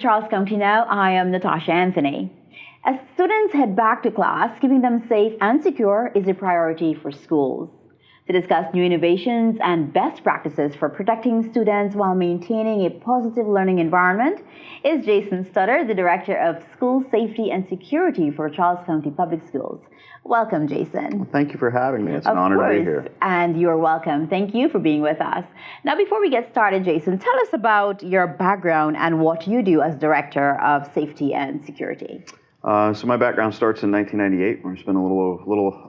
Charles County Now. I am Natasha Anthony. As students head back to class, keeping them safe and secure is a priority for schools. To discuss new innovations and best practices for protecting students while maintaining a positive learning environment is Jason Stoddard, the Director of School Safety and Security for Charles County Public Schools. Welcome, Jason. Well, thank you for having me. It's an honor to be here. And you're welcome. Thank you for being with us. Now, before we get started, Jason, tell us about your background and what you do as Director of Safety and Security. So my background starts in 1998, where I spent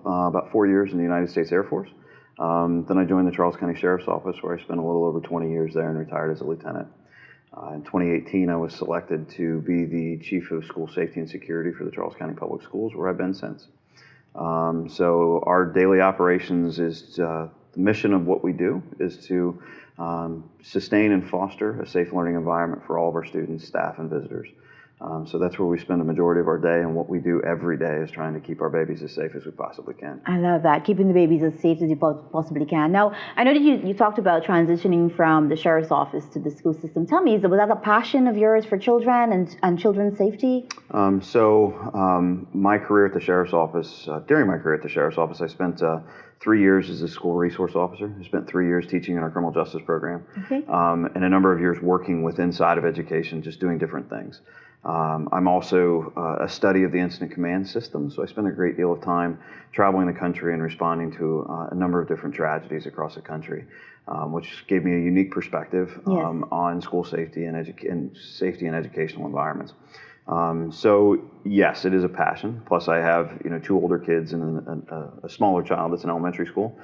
about 4 years in the United States Air Force. Then I joined the Charles County Sheriff's Office, where I spent a little over 20 years there and retired as a lieutenant. In 2018, I was selected to be the Chief of School Safety and Security for the Charles County Public Schools, where I've been since. So our daily operations is the mission of what we do is to sustain and foster a safe learning environment for all of our students, staff, and visitors. So that's where we spend a majority of our day, and what we do every day is trying to keep our babies as safe as we possibly can. I love that, keeping the babies as safe as you possibly can. Now, I know that you talked about transitioning from the Sheriff's Office to the school system. Tell me, was that a passion of yours for children and children's safety? My career at the Sheriff's Office, during my career at the Sheriff's Office, I spent 3 years as a school resource officer. I spent 3 years teaching in our criminal justice program, and a number of years working with inside of education, just doing different things. I'm also a study of the incident command system, so I spend a great deal of time traveling the country and responding to a number of different tragedies across the country, which gave me a unique perspective on school safety and safety in educational environments. So yes, it is a passion. Plus, I have 2 older kids and a smaller child that's in elementary school.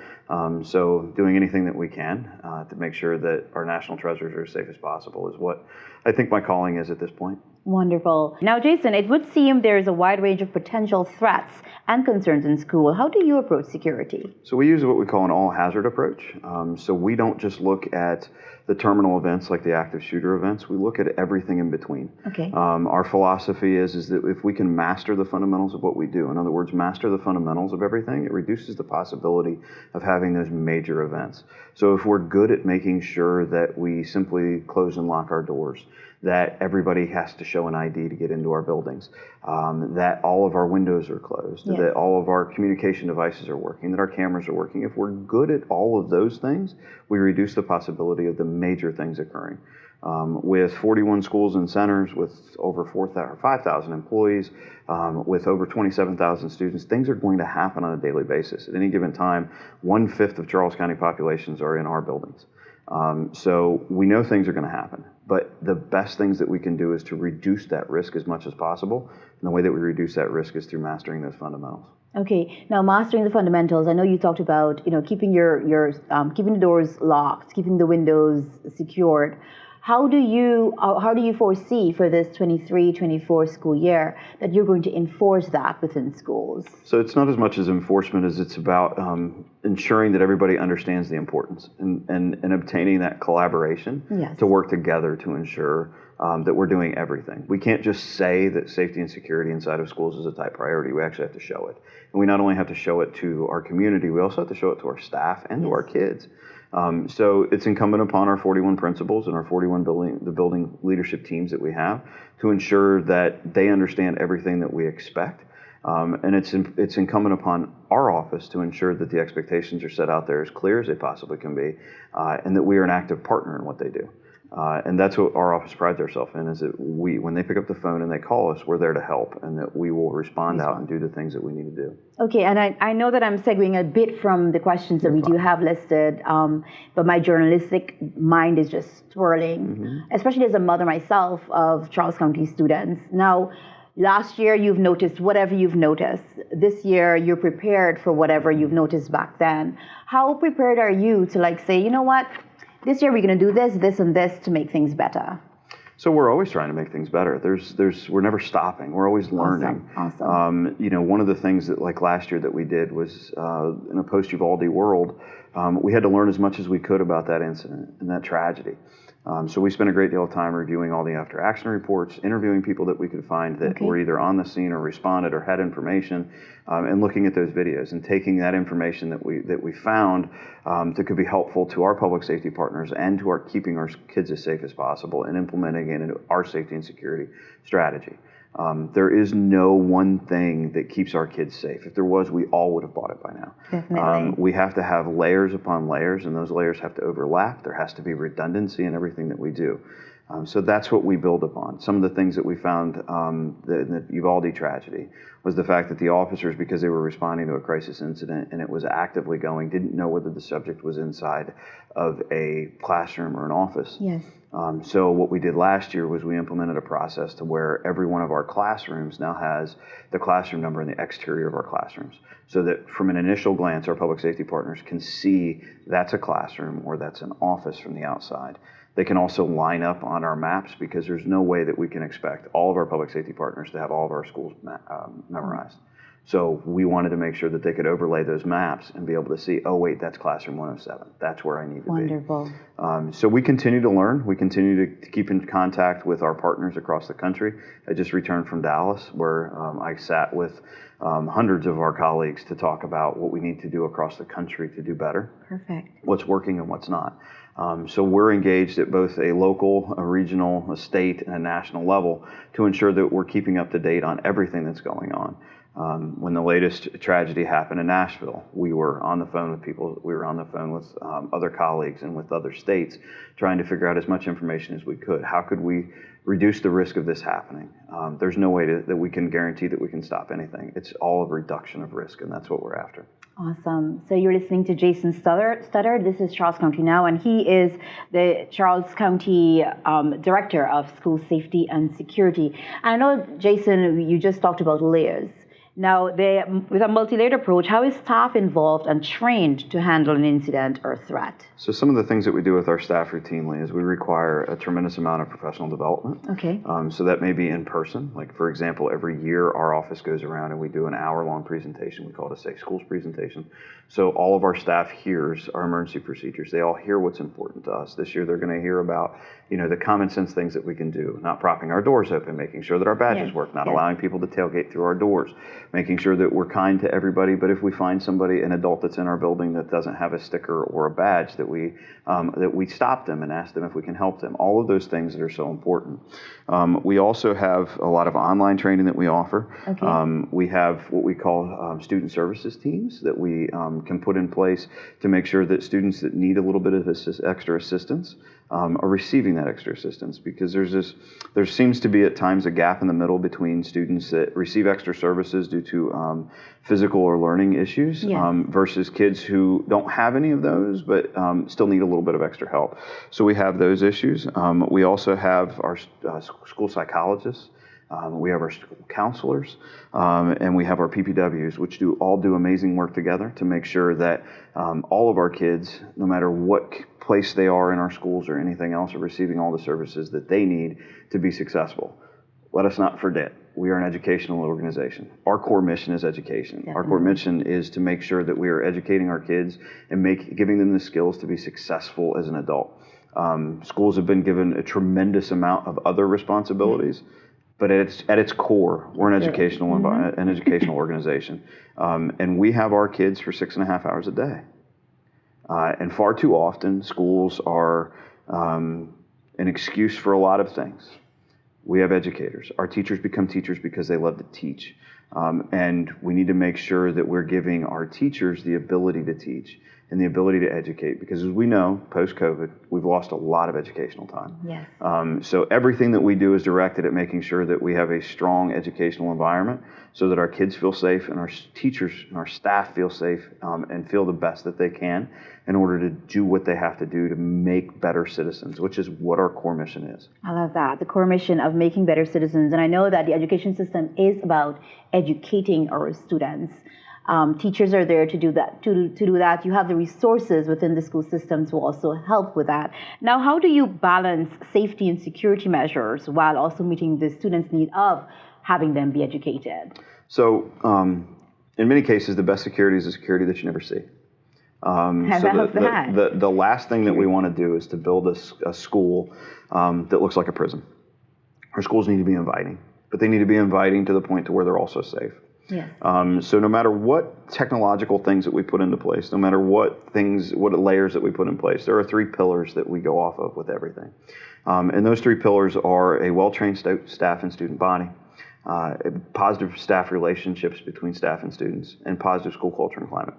So doing anything that we can to make sure that our national treasures are as safe as possible is what I think my calling is at this point. Wonderful. Now, Jason, it would seem there is a wide range of potential threats and concerns in school. How do you approach security? So we use what we call an all-hazard approach. So we don't just look at the terminal events like the active shooter events. We look at everything in between. Okay. Our philosophy is that if we can master the fundamentals of what we do, in other words, master the fundamentals of everything, it reduces the possibility of having those major events. So if we're good at making sure that we simply close and lock our doors, that everybody has to show an ID to get into our buildings, that all of our windows are closed, that all of our communication devices are working, that our cameras are working. If we're good at all of those things, we reduce the possibility of the major things occurring. With 41 schools and centers, with over 5,000 employees, with over 27,000 students, things are going to happen on a daily basis. At any given time, 1/5 of Charles County populations are in our buildings. So we know things are going to happen, but the best things that we can do is to reduce that risk as much as possible. And the way that we reduce that risk is through mastering those fundamentals. Okay, now mastering the fundamentals. I know you talked about keeping keeping the doors locked, keeping the windows secured. How do you foresee for this 23-24 school year that you're going to enforce that within schools? So it's not as much as enforcement as it's about ensuring that everybody understands the importance and obtaining that collaboration to work together to ensure that we're doing everything. We can't just say that safety and security inside of schools is a top priority. We actually have to show it. And we not only have to show it to our community, we also have to show it to our staff and to our kids. So it's incumbent upon our 41 principals and our 41 building leadership teams that we have to ensure that they understand everything that we expect. And it's incumbent upon our office to ensure that the expectations are set out there as clear as they possibly can be, and that we are an active partner in what they do. And that's what our office prides ourselves in, is that when they pick up the phone and they call us, we're there to help, and that we will respond out and do the things that we need to do. Okay, and I know that I'm segueing a bit from the questions that we do have listed, but my journalistic mind is just swirling, especially as a mother myself of Charles County students. Now, last year you've noticed whatever you've noticed. This year you're prepared for whatever you've noticed back then. How prepared are you to say, you know what? This year we're going to do this, this, and this to make things better? So we're always trying to make things better. We're never stopping. We're always learning. Awesome. One of the things that last year that we did was in a post-Uvalde world, we had to learn as much as we could about that incident and that tragedy. So we spent a great deal of time reviewing all the after action reports, interviewing people that we could find that were either on the scene or responded or had information, and looking at those videos and taking that information that we found that could be helpful to our public safety partners and to our keeping our kids as safe as possible and implementing it into our safety and security strategy. There is no one thing that keeps our kids safe. If there was, we all would have bought it by now. Definitely. We have to have layers upon layers, and those layers have to overlap. There has to be redundancy in everything that we do. So that's what we build upon. Some of the things that we found, the Uvalde tragedy, was the fact that the officers, because they were responding to a crisis incident and it was actively going, didn't know whether the subject was inside of a classroom or an office. Yes. So what we did last year was we implemented a process to where every one of our classrooms now has the classroom number in the exterior of our classrooms, so that from an initial glance, our public safety partners can see that's a classroom or that's an office from the outside. They can also line up on our maps, because there's no way that we can expect all of our public safety partners to have all of our schools memorized. So we wanted to make sure that they could overlay those maps and be able to see, oh wait, that's classroom 107. That's where I need to Wonderful. be. So we continue to learn. We continue to keep in contact with our partners across the country. I just returned from Dallas, where I sat with hundreds of our colleagues to talk about what we need to do across the country to do better. Perfect. What's working and what's not. So we're engaged at both a local, a regional, a state, and a national level to ensure that we're keeping up to date on everything that's going on. When the latest tragedy happened in Nashville, we were on the phone with people, we were on the phone with other colleagues and with other states, trying to figure out as much information as we could. How could we reduce the risk of this happening? There's no way that we can guarantee that we can stop anything. It's all a reduction of risk, and that's what we're after. Awesome. So you're listening to Jason Stoddard. This is Charles County Now, and he is the Charles County Director of School Safety and Security. And I know, Jason, you just talked about layers. Now, with a multi-layered approach, how is staff involved and trained to handle an incident or threat? So some of the things that we do with our staff routinely is we require a tremendous amount of professional development. Okay. So that may be in person. Like, for example, every year our office goes around and we do an hour-long presentation. We call it a Safe Schools presentation. So all of our staff hears our emergency procedures. They all hear what's important to us. This year they're going to hear about, the common sense things that we can do. Not propping our doors open, making sure that our badges work, not allowing people to tailgate through our doors, making sure that we're kind to everybody. But if we find somebody, an adult that's in our building that doesn't have a sticker or a badge, that we stop them and ask them if we can help them. All of those things that are so important. We also have a lot of online training that we offer. Okay. We have what we call student services teams that we can put in place to make sure that students that need a little bit of extra assistance are receiving that extra assistance, because there seems to be at times a gap in the middle between students that receive extra services due to physical or learning issues versus kids who don't have any of those but still need a little bit of extra help. So we have those issues. We also have our school psychologists. We have our school counselors, and we have our PPWs, which all do amazing work together to make sure that all of our kids, no matter what place they are in our schools or anything else, are receiving all the services that they need to be successful. Let us not forget, we are an educational organization. Our core mission is education. Definitely. Our core mission is to make sure that we are educating our kids and giving them the skills to be successful as an adult. Schools have been given a tremendous amount of other responsibilities. But at its core, we're an educational an educational organization, and we have our kids for 6.5 hours a day. And far too often, schools are an excuse for a lot of things. We have educators. Our teachers become teachers because they love to teach, and we need to make sure that we're giving our teachers the ability to teach and the ability to educate, because as we know, post-COVID, we've lost a lot of educational time. Yes. So everything that we do is directed at making sure that we have a strong educational environment so that our kids feel safe and our teachers and our staff feel safe and feel the best that they can in order to do what they have to do to make better citizens, which is what our core mission is. I love that, the core mission of making better citizens. And I know that the education system is about educating our students. Teachers are there to do that. To do that, you have the resources within the school system to also help with that. Now, how do you balance safety and security measures while also meeting the students' need of having them be educated? So, in many cases, the best security is the security that you never see. The last thing that we want to do is to build a school that looks like a prison. Our schools need to be inviting, but they need to be inviting to the point to where they're also safe. Yes. So no matter what technological things that we put into place, no matter what layers that we put in place, there are 3 pillars that we go off of with everything. And those 3 pillars are a well-trained staff and student body, positive staff relationships between staff and students, and positive school culture and climate.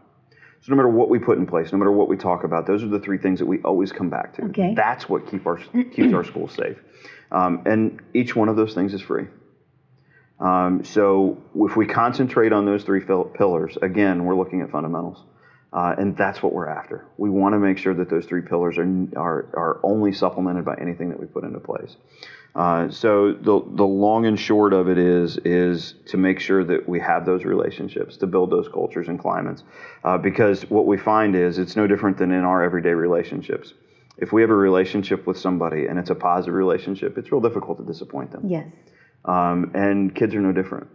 So no matter what we put in place, no matter what we talk about, those are the 3 things that we always come back to. Okay. That's what keeps our schools safe. And each one of those things is free. So if we concentrate on those 3 pillars, again, we're looking at fundamentals. And that's what we're after. We want to make sure that those 3 pillars are only supplemented by anything that we put into place. So the long and short of it is to make sure that we have those relationships, to build those cultures and climates. Because what we find is it's no different than in our everyday relationships. If we have a relationship with somebody and it's a positive relationship, it's real difficult to disappoint them. Yes. And kids are no different.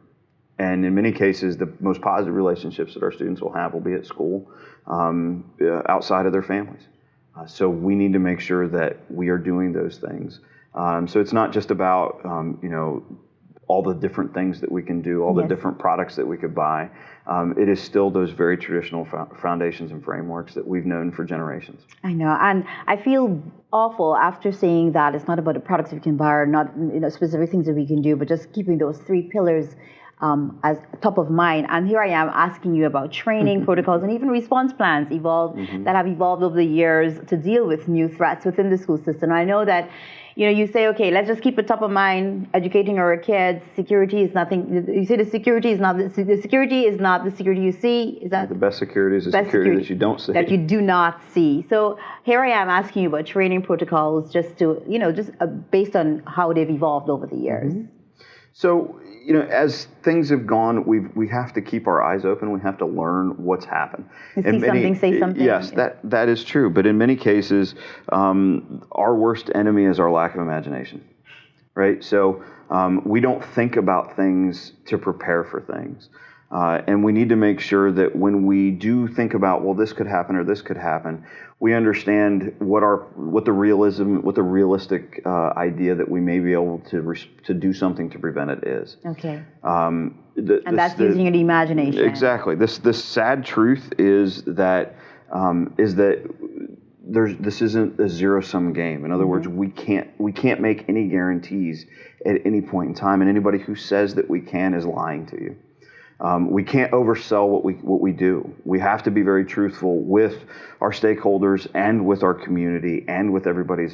And in many cases, the most positive relationships that our students will have will be at school, outside of their families. So we need to make sure that we are doing those things. So it's not just about, all the different things that we can do, all the different products that we could buy. It is still those very traditional foundations and frameworks that we've known for generations. I know, and I feel awful after saying that it's not about the products we can buy or not specific things that we can do, but just keeping those 3 pillars as top of mind. And here I am asking you about training protocols and even response plans that have evolved over the years to deal with new threats within the school system. I know that you say, okay, let's just keep it top of mind, educating our kids. Security is nothing. You say the security is not the security you see. Is that the best security is the security that you don't see. That you do not see. So here I am asking you about training protocols, just to based on how they've evolved over the years. Mm-hmm. So as things have gone, we have to keep our eyes open. We have to learn what's happened. Say something. Yes, that is true. But in many cases, our worst enemy is our lack of imagination, right? So we don't think about things to prepare for things. And we need to make sure that when we do think about, well, this could happen or this could happen, we understand what the realistic idea that we may be able to do something to prevent it is. Okay. And that's using the imagination. Exactly. This sad truth is that this isn't a zero-sum game. In other words, we can't make any guarantees at any point in time, and anybody who says that we can is lying to you. We can't oversell what we do. We have to be very truthful with our stakeholders and with our community and with everybody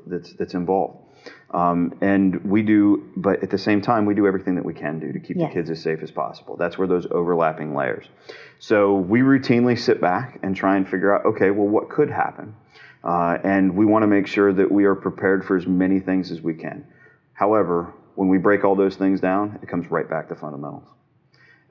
that's involved. And we do, but at the same time, we do everything that we can do to keep the kids as safe as possible. That's where those overlapping layers. So we routinely sit back and try and figure out, okay, well, what could happen? And we want to make sure that we are prepared for as many things as we can. However, when we break all those things down, it comes right back to fundamentals.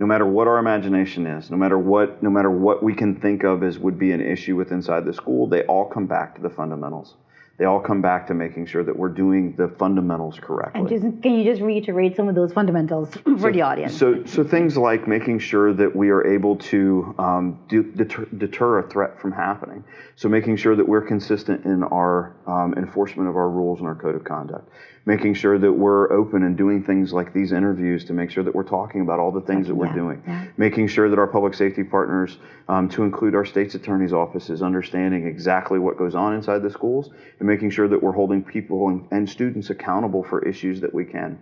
No matter what our imagination is, no matter what we can think of as would be an issue inside the school, they all come back to the fundamentals. They all come back to making sure that we're doing the fundamentals correctly. And can you just reiterate some of those fundamentals for the audience? So things like making sure that we are able to deter a threat from happening. So making sure that we're consistent in our enforcement of our rules and our code of conduct. Making sure that we're open and doing things like these interviews to make sure that we're talking about all the things that we're doing. Yeah. Making sure that our public safety partners, to include our state's attorney's offices, understanding exactly what goes on inside the schools, and making sure that we're holding people and students accountable for issues that we can.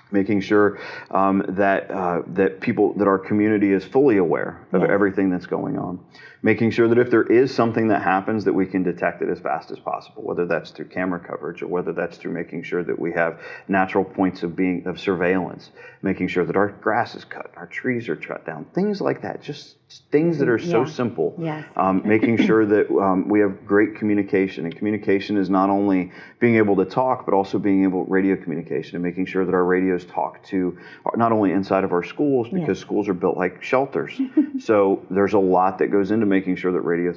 Making sure that our community is fully aware of everything that's going on. Making sure that if there is something that happens, that we can detect it as fast as possible, whether that's through camera coverage or whether that's through making sure that we have natural points of surveillance, making sure that our grass is cut, our trees are cut down, things like that. Just things that are so simple. Yes. Making sure that we have great communication, and communication is not only being able to talk, but also being able radio communication and making sure that our radio radios talk to not only inside of our schools, because schools are built like shelters. So there's a lot that goes into making sure that radio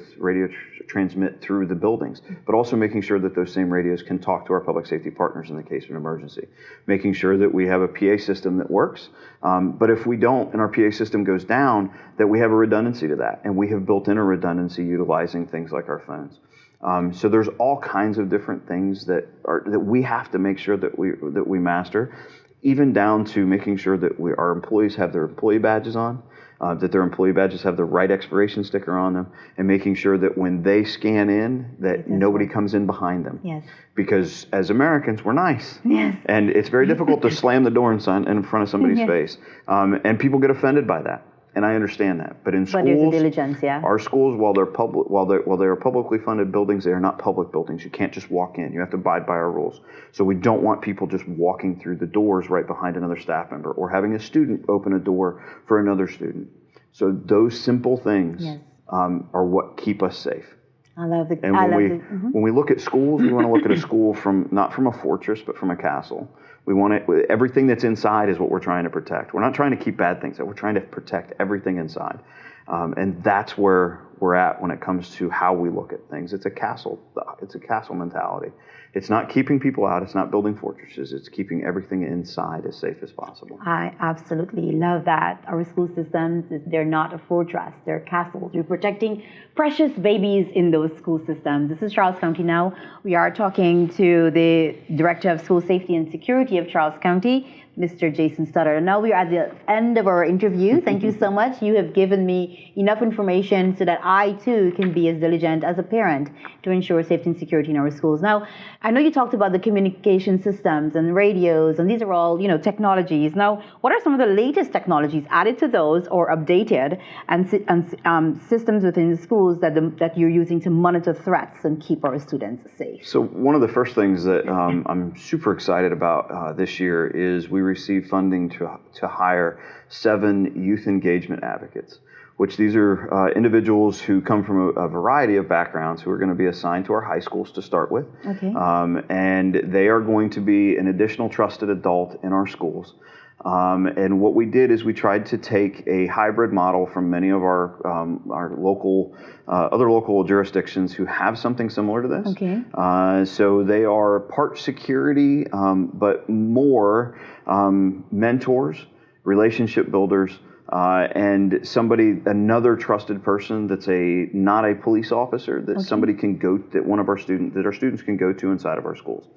transmit through the buildings, but also making sure that those same radios can talk to our public safety partners in the case of an emergency. Making sure that we have a PA system that works, but if we don't and our PA system goes down, that we have a redundancy to that, and we have built in a redundancy utilizing things like our phones. So there's all kinds of different things that we have to make sure that we master, even down to making sure that our employees have their employee badges on, that their employee badges have the right expiration sticker on them, and making sure that when they scan in, that nobody comes in behind them. Yes. Because as Americans, we're nice. Yes. And it's very difficult to slam the door in front of somebody's face. And people get offended by that. And I understand that, but in schools, there's a diligence, our schools, while they are publicly funded buildings, they are not public buildings. You can't just walk in. You have to abide by our rules. So we don't want people just walking through the doors right behind another staff member, or having a student open a door for another student. So those simple things are what keep us safe. I love it. And when we look at schools, we want to look at a school not from a fortress, but from a castle. We want everything that's inside is what we're trying to protect. We're not trying to keep bad things out. We're trying to protect everything inside. And that's where we're at when it comes to how we look at things. It's a castle. It's a castle mentality. It's not keeping people out. It's not building fortresses. It's keeping everything inside as safe as possible. I absolutely love that. Our school systems, they're not a fortress. They're castles. We're protecting precious babies in those school systems. This is Charles County Now. We are talking to the Director of School Safety and Security of Charles County, Mr. Jason Stoddard. And now we are at the end of our interview. Thank you so much. You have given me enough information so that I, too, can be as diligent as a parent to ensure safety and security in our schools. Now, I know you talked about the communication systems and radios, and these are all, technologies. Now, what are some of the latest technologies added to those or updated and systems within the schools that you're using to monitor threats and keep our students safe? So one of the first things that I'm super excited about this year is we received funding to hire 7 youth engagement advocates, which these are individuals who come from a variety of backgrounds who are going to be assigned to our high schools to start with. Okay. And they are going to be an additional trusted adult in our schools. And what we did is we tried to take a hybrid model from many of our other local jurisdictions who have something similar to this. Okay. So they are part security, but more mentors, relationship builders, and another trusted person that's not a police officer, that somebody can go, that our students can go to inside of our schools.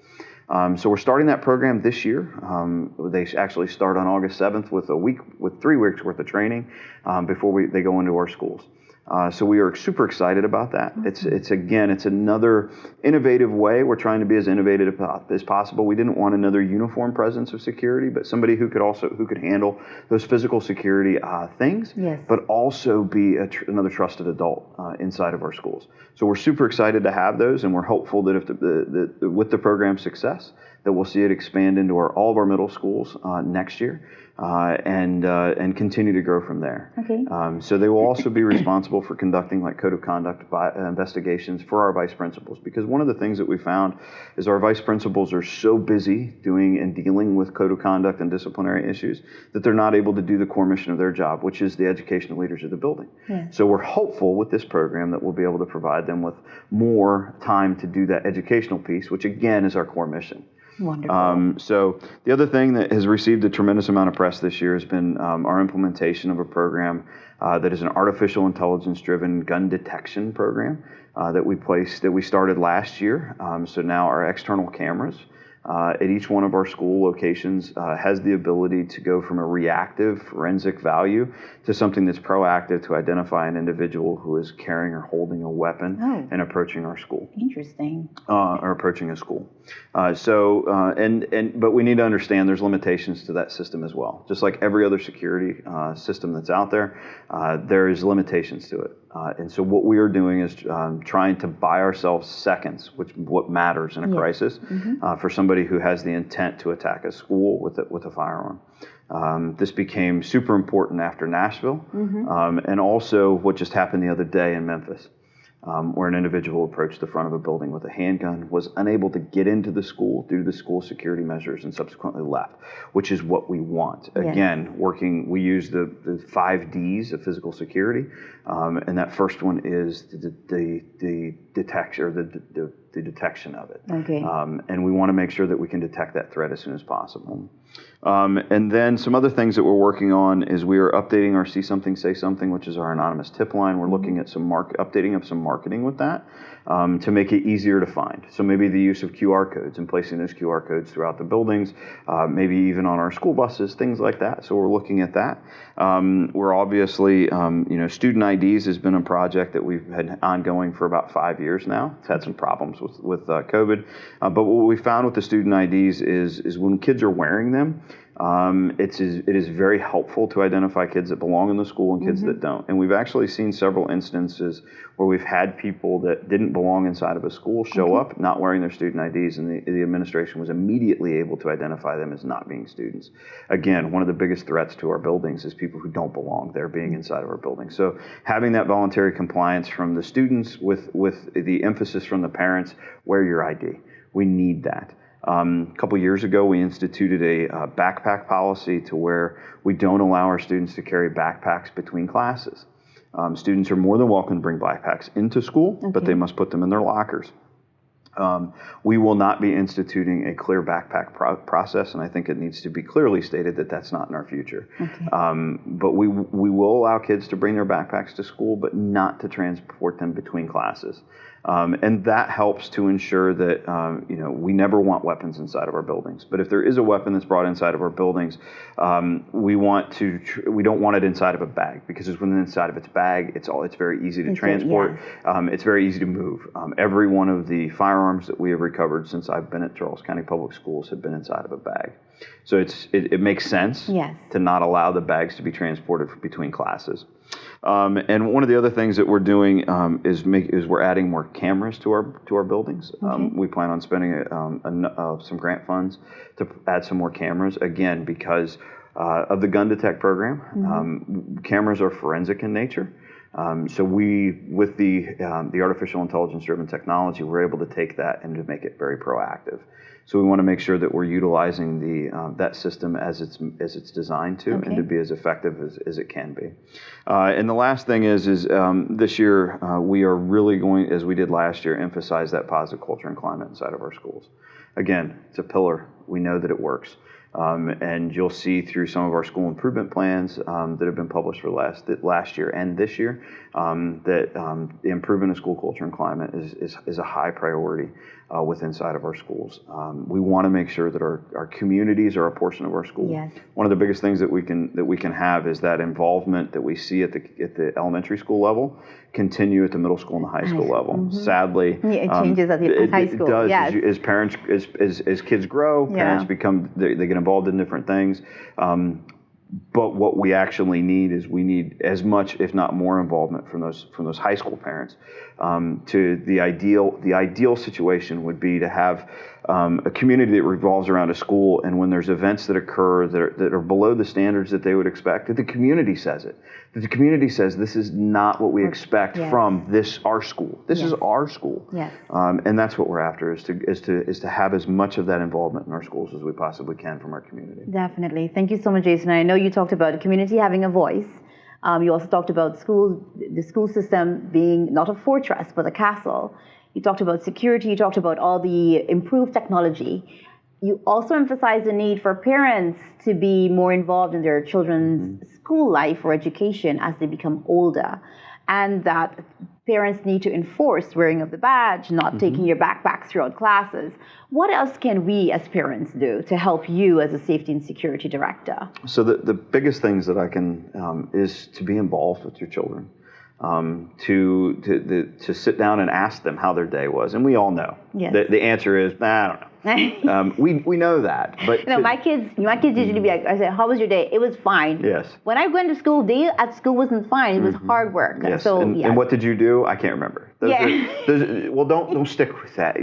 So we're starting that program this year. They actually start on August 7th with 3 weeks worth of training before they go into our schools. So we are super excited about that. Awesome. It's another innovative way. We're trying to be as innovative as possible. We didn't want another uniform presence of security, but somebody who could handle those physical security things, but also be another trusted adult inside of our schools. So we're super excited to have those, and we're hopeful that if with the program's success, that we'll see it expand into all of our middle schools next year. And continue to grow from there. Okay. So they will also be responsible for conducting code of conduct investigations for our vice principals, because one of the things that we found is our vice principals are so busy doing and dealing with code of conduct and disciplinary issues that they're not able to do the core mission of their job, which is the educational leaders of the building. Yes. So we're hopeful with this program that we'll be able to provide them with more time to do that educational piece, which again is our core mission. Wonderful. So the other thing that has received a tremendous amount of press this year has been our implementation of a program that is an artificial intelligence-driven gun detection program that we started last year. So now our external cameras at each one of our school locations has the ability to go from a reactive forensic value to something that's proactive to identify an individual who is carrying or holding a weapon and approaching our school. Interesting. Or approaching a school. But we need to understand there's limitations to that system as well. Just like every other security system that's out there, there is limitations to it. And so what we are doing is trying to buy ourselves seconds, what matters in a crisis, for somebody who has the intent to attack a school with a firearm. This became super important after Nashville, and also what just happened the other day in Memphis. where an individual approached the front of a building with a handgun, was unable to get into the school due to the school security measures, and subsequently left, which is what we want. Yes. Again, we use the 5 Ds of physical security, and that first one is the detection, or the detection of it. Okay. And we want to make sure that we can detect that threat as soon as possible. And then some other things that we're working on is we are updating our See Something, Say Something, which is our anonymous tip line. We're looking at some updating of some marketing with that to make it easier to find. So maybe the use of QR codes and placing those QR codes throughout the buildings, maybe even on our school buses, things like that. So we're looking at that. We're obviously, student IDs has been a project that we've had ongoing for about 5 years now. It's had some problems with COVID. But what we found with the student IDs is when kids are wearing them, it is very helpful to identify kids that belong in the school and kids that don't. And we've actually seen several instances where we've had people that didn't belong inside of a school show up not wearing their student IDs, and the administration was immediately able to identify them as not being students. Again, one of the biggest threats to our buildings is people who don't belong there being inside of our buildings. So having that voluntary compliance from the students with the emphasis from the parents, wear your ID. We need that. A couple years ago, we instituted a backpack policy to where we don't allow our students to carry backpacks between classes. Students are more than welcome to bring backpacks into school, but they must put them in their lockers. We will not be instituting a clear backpack process, and I think it needs to be clearly stated that that's not in our future. Okay. But we will allow kids to bring their backpacks to school, but not to transport them between classes. And that helps to ensure that we never want weapons inside of our buildings. But if there is a weapon that's brought inside of our buildings, we don't want it inside of a bag, because when it's inside of its bag, it's very easy to transport. Yes. It's very easy to move. Every one of the firearms that we have recovered since I've been at Charles County Public Schools have been inside of a bag. So it makes sense to not allow the bags to be transported between classes. And one of the other things that we're doing is we're adding more cameras to our buildings. We plan on spending some grant funds to add some more cameras, again, because of the gun detect program. Cameras are forensic in nature. So with the artificial intelligence-driven technology, we're able to take that and to make it very proactive. So we want to make sure that we're utilizing that system as it's designed to, and to be as effective as it can be. And the last thing is this year we are really going, as we did last year, emphasize that positive culture and climate inside of our schools. Again, it's a pillar. We know that it works. And you'll see through some of our school improvement plans that have been published for last year and this year that the improvement of school culture and climate is a high priority inside of our schools. We want to make sure that our communities are a portion of our school. Yes. One of the biggest things that we can have is that involvement that we see at the elementary school level continue at the middle school and the high school level. Sadly, it changes at the high school. It does. Yes. As parents, as kids grow, parents they get involved in different things. But what we actually need is as much, if not more, involvement from those high school parents. To the ideal situation would be to have a community that revolves around a school, and when there's events that occur that are below the standards that they would expect, that the community says it. That the community says this is not what we expect from our school. This is our school. Yes. And that's what we're after, is to have as much of that involvement in our schools as we possibly can from our community. Definitely. Thank you so much, Jason. I know you talked about the community having a voice. You also talked about the school system being not a fortress, but a castle. You talked about security. You talked about all the improved technology. You also emphasized the need for parents to be more involved in their children's school life or education as they become older, and that parents need to enforce wearing of the badge, not taking your backpacks throughout classes. What else can we as parents do to help you as a safety and security director? So the biggest things that I can is to be involved with your children. To sit down and ask them how their day was, and we all know. Yes. The answer is, I don't know. We know that, but my kids usually be like, I say, how was your day? It was fine. Yes. When I went to school, day at school wasn't fine. It was hard work. Yes. So and what did you do? I can't remember. Well, don't stick with that.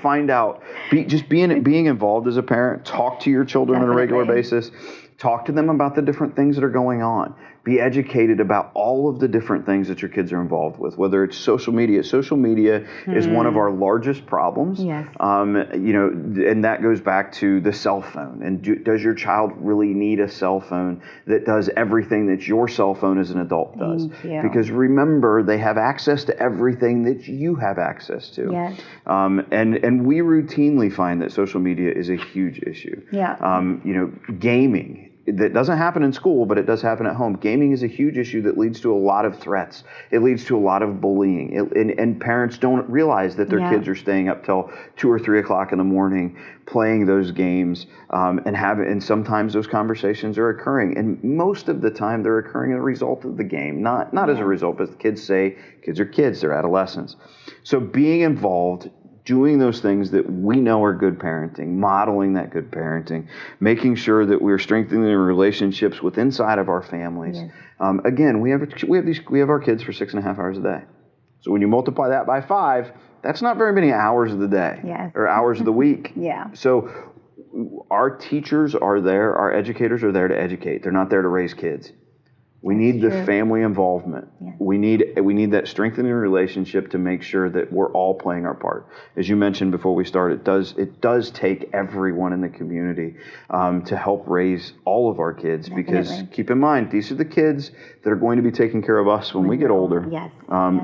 Find out. Being involved as a parent. Talk to your children on a regular basis. Talk to them about the different things that are going on. Be educated about all of the different things that your kids are involved with, whether it's social media. Social media is one of our largest problems. Yes. And that goes back to the cell phone. And does your child really need a cell phone that does everything that your cell phone as an adult does? Thank you. Because remember, they have access to everything that you have access to. Yes. And we routinely find that social media is a huge issue. Yeah. Gaming. That doesn't happen in school, but it does happen at home. Gaming is a huge issue that leads to a lot of threats. It leads to a lot of bullying. And parents don't realize that their kids are staying up till 2 or 3 o'clock in the morning playing those games, and sometimes those conversations are occurring. And most of the time they're occurring as a result of the game, not as a result, but the kids say, kids are kids, they're adolescents. So being involved, doing those things that we know are good parenting, modeling that good parenting, making sure that we're strengthening the relationships with inside of our families. Yes. Again, we have our kids for 6.5 hours a day. So when you multiply that by 5, that's not very many hours of the day. Yes. Or hours of the week. Yeah. So our teachers are there, our educators are there to educate. They're not there to raise kids. We need the family involvement. Yes. We need that strengthening relationship to make sure that we're all playing our part. As you mentioned before we started, it does take everyone in the community to help raise all of our kids. Definitely. Because keep in mind, these are the kids that are going to be taking care of us when we get older. Yes.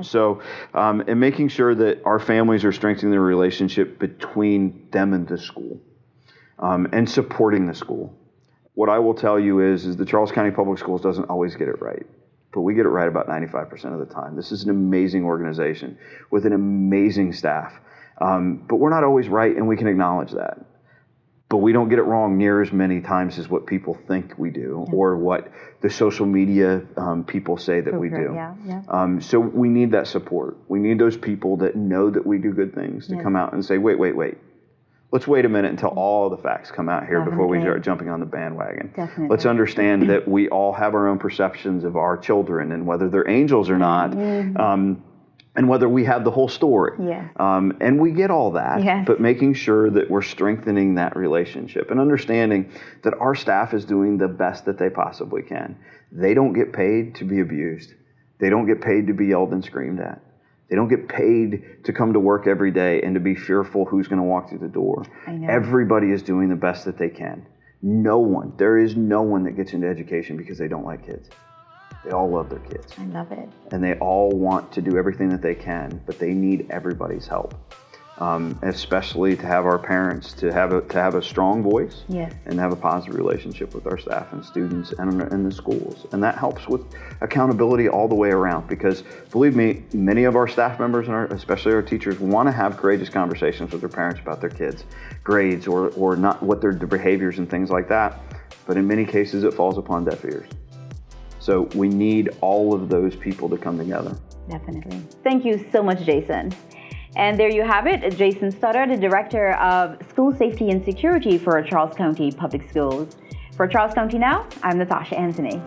So, and making sure that our families are strengthening the relationship between them and the school, and supporting the school. What I will tell you is the Charles County Public Schools doesn't always get it right, but we get it right about 95% of the time. This is an amazing organization with an amazing staff, but we're not always right, and we can acknowledge that. But we don't get it wrong near as many times as what people think we do, or what the social media people say that we do. So we need that support. We need those people that know that we do good things to come out and say, wait. Let's wait a minute until all the facts come out here before we start jumping on the bandwagon. Definitely. Let's understand that we all have our own perceptions of our children and whether they're angels or not, and whether we have the whole story. Yes. And we get all that, but making sure that we're strengthening that relationship and understanding that our staff is doing the best that they possibly can. They don't get paid to be abused. They don't get paid to be yelled and screamed at. They don't get paid to come to work every day and to be fearful who's going to walk through the door. I know. Everybody is doing the best that they can. There is no one that gets into education because they don't like kids. They all love their kids. I love it. And they all want to do everything that they can, but they need everybody's help. Especially to have our parents to have a strong voice, and have a positive relationship with our staff and students and the schools, and that helps with accountability all the way around. Because believe me, many of our staff members and especially our teachers want to have courageous conversations with their parents about their kids' grades or not what their behaviors and things like that. But in many cases, it falls upon deaf ears. So we need all of those people to come together. Definitely. Thank you so much, Jason. And there you have it, Jason Stoddard, the Director of School Safety and Security for Charles County Public Schools. For Charles County Now, I'm Natasha Anthony.